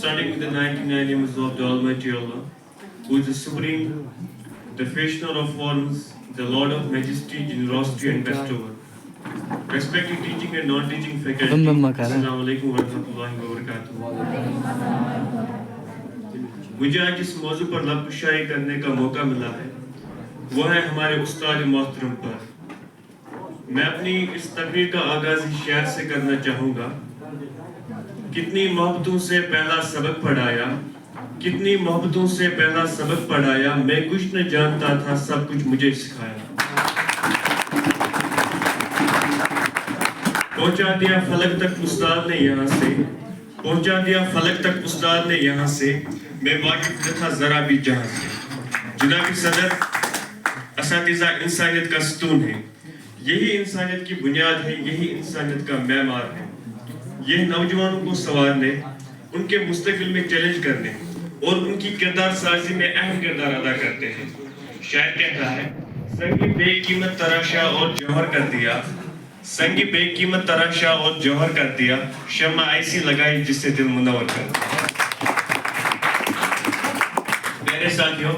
starting with the 99 names of the Almighty Allah, who is the Supreme, the Fashioner of forms, the Lord of Majesty, Generosity and Bestower. Respected teaching and non-teaching faculty, Assalamu alaikum warahmatullahi wabarakatuh. मुझे आज जिस मौजू पर लबकुशाई करने का मौका मिला है वो है हमारे उस्ताद मोहतरम पर। मैं अपनी इस तकरीर का आगाज़ इस शेर से करना चाहूँगा। कितनी मोहब्बतों से पहला सबक पढ़ाया, कितनी मोहब्बतों से पहला सबक पढ़ाया, मैं कुछ न जानता था सब कुछ मुझे सिखाया। पहुंचा दिया फलक तक उस्ताद ने यहाँ से, पहुंचा दिया फलक तक उस्ताद ने यहाँ से, मैं वाकिफ न था जरा भी जहाँ से। जनाब सदर, असातिज़ा इंसानियत का सतून है, यही इंसानियत की बुनियाद है, यही इंसानियत का मैमार है। ये नौजवानों को संवारने, उनके मुस्तकबिल में चैलेंज करने और उनकी किरदार साजी में अहम किरदार अदा करते हैं। शायर कहता है, संगी बेकीमत तराशा और जौहर कर दिया, संगी बेकीमत तराशा और जौहर कर दिया, शम्मा ऐसी लगाई जिससे दिल मुनव्वर कर दिया। मेरे साथियों,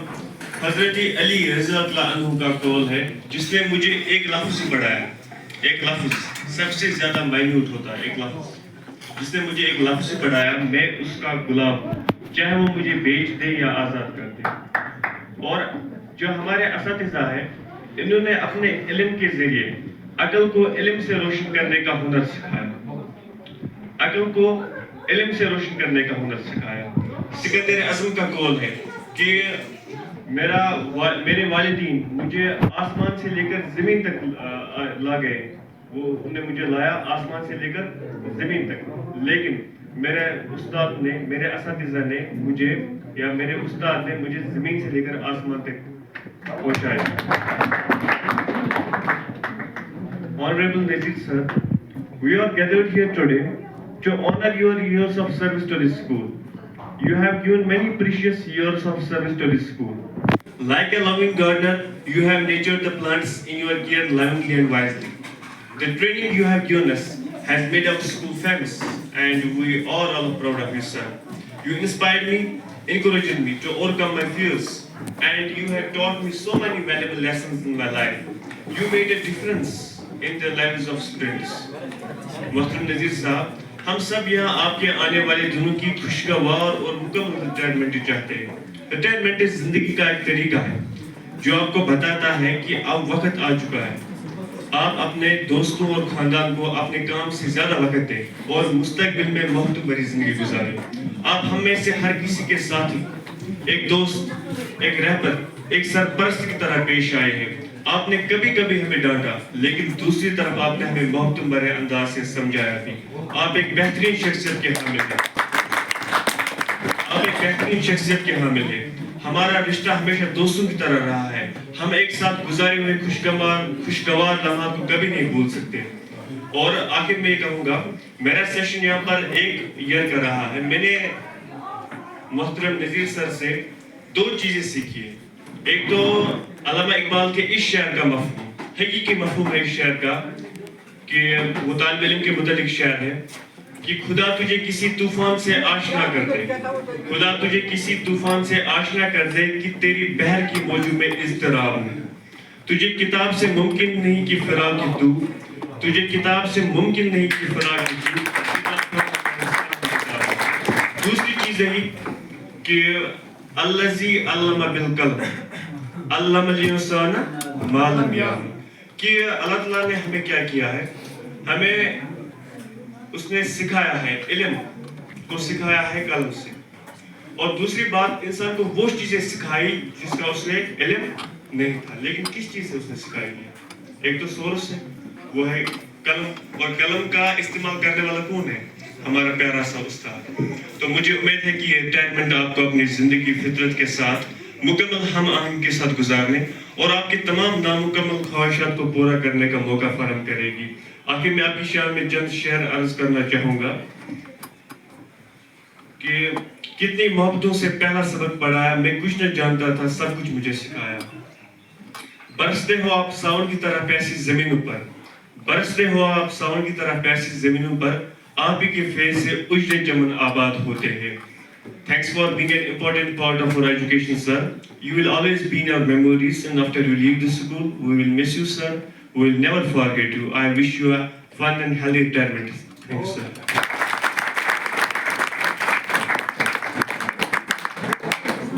हजरत अली रज़ियल्लाहु अन्हु का कौल है, जिसने मुझे एक लफ्ज़ पढ़ाया, एक लफ्ज़ सबसे ज्यादा माइन्यूट होता है, एक लफ्ज़ जिसने मुझे एक लफ्ज़ पढ़ाया, मैं उसका गुलाम, चाहे वो मुझे बेच दे या आज़ाद कर दे। और जो हमारे असातिज़ा है, इन्होंने अपने इल्म के जरिए अकल को इल्म से रोशन करने का हुनर सिखाया, अकल को इल्म से रोशन करने का हुनर सिखाया। सिकंदर आज़म का कौल है कि मेरे वालिदीन मुझे आसमान से लेकर ज़मीन तक ला गए, वो उन्हें मुझे लाया आसमान से लेकर ज़मीन तक, लेकिन मेरे उस्ताद ने, मेरे असातिज़ा ने मुझे, या मेरे उस्ताद ने मुझे ज़मीन से लेकर आसमान तक पहुंचाया। Honorable Nazir sir, we are gathered here today to honor your years of service to this school. You have given many precious years of service to this school. Like a loving gardener, you have nurtured the plants in your care lovingly and wisely. The training you have given us has made our school famous, and we are all proud of you, sir. You inspired me, encouraged me to overcome my fears, and you have taught me so many valuable lessons in my life. You made a difference in the lives of students. मोहतरम नज़ीर साहब, हम सब यहाँ आपके आने वाले दिनों की खुशगवार और मुकम्मल रिटायरमेंट चाहते हैं। रिटायरमेंट जिंदगी का एक तरीका है जो आपको बताता है कि अब वक्त आ चुका है, आप अपने दोस्तों और खानदान को अपने काम से ज्यादा वक्त दें और मुस्तकबिल में मोहब्बत भरी जिंदगी गुजारें। आप हम में से हर किसी के साथ एक दोस्त, एक रहबर, एक सरपरस्त की तरह पेश आए हैं। आपने कभी कभी हमें डांटा, लेकिन दूसरी तरफ आपने हमें मोहब्बत भरे अंदाज से समझाया भी। आप एक बेहतरीन शख्सियत के हामिल हैं, आप एक बेहतरीन शख्सियत के हामिल हैं। हमारा रिश्ता हमेशा दोस्तों की तरह रहा है। हम एक साथ गुजारे हुए खुशगवार लम्हात को कभी नहीं भूल सकते। और आखिर में ये कहूँगा, मेरा सेशन यहाँ पर एक ईयर का रहा है। मैंने मोहतरम नज़ीर सर से दो चीज़ें सीखी है। एक तो अल्लामा इकबाल के इस शेर का मफ़हूम, हकीकी मफ़हूम है इस शेर का, कि वो तालिब इल्म के मुतालिक शेर है कि खुदा तुझे किसी तूफान से आशना कर दे, खुदा तुझे किसी तूफान से आशना कर दे कि तेरी बहर की मौजू में इज़्तिराब है। तुझे किताब से मुमकिन नहीं कि फ़िराक़ की तू, तुझे किताब से मुमकिन नहीं कि फ़िराक़ की तू। दूसरी चीज़ है कि अल्लज़ी अल्लमा बिल कलम अल्लमल इंसान मा लम यअलम, कि अल्लाह ताला ने हमें क्या किया है, हमें उसने सिखाया है, इल्म को सिखाया है कलम से। और दूसरी बात, इंसान को वो चीजें सिखाई जिसका उसने इल्म नहीं था, लेकिन किस चीज से उसने सिखाई है? एक तो सोर्स है, वो है कलम, और कलम का इस्तेमाल करने वाला कौन है? हमारा प्यारा सा उस्ताद। तो मुझे उम्मीद है कि ये रिटायरमेंट आपको अपनी जिंदगी फितरत के साथ मुकम्मल हम आहंग के साथ गुजारने और आपके तमाम नामुकम्मल ख्वाहिशात को पूरा करने का मौका फराहम करेगी। आखिर में आपकी शान में चंद शेर अर्ज करना चाहूँगा कि कितनी मोहब्बतों से पहला सबक पढ़ाया, मैं कुछ न जानता था सब कुछ मुझे सिखाया। बरसते हो आप सावन की तरह पैसी जमीनों पर, बरसते हो आप सावन की तरह पैसी जमीनों पर, आप ही के फैज़ से उजड़े चमन आबाद होते हैं। Thanks for being an important part of our education, sir. You will always be in our memories, and after you leave the school, we will miss you, sir. We will never forget you. I wish you a fun and healthy retirement. Thanks, sir.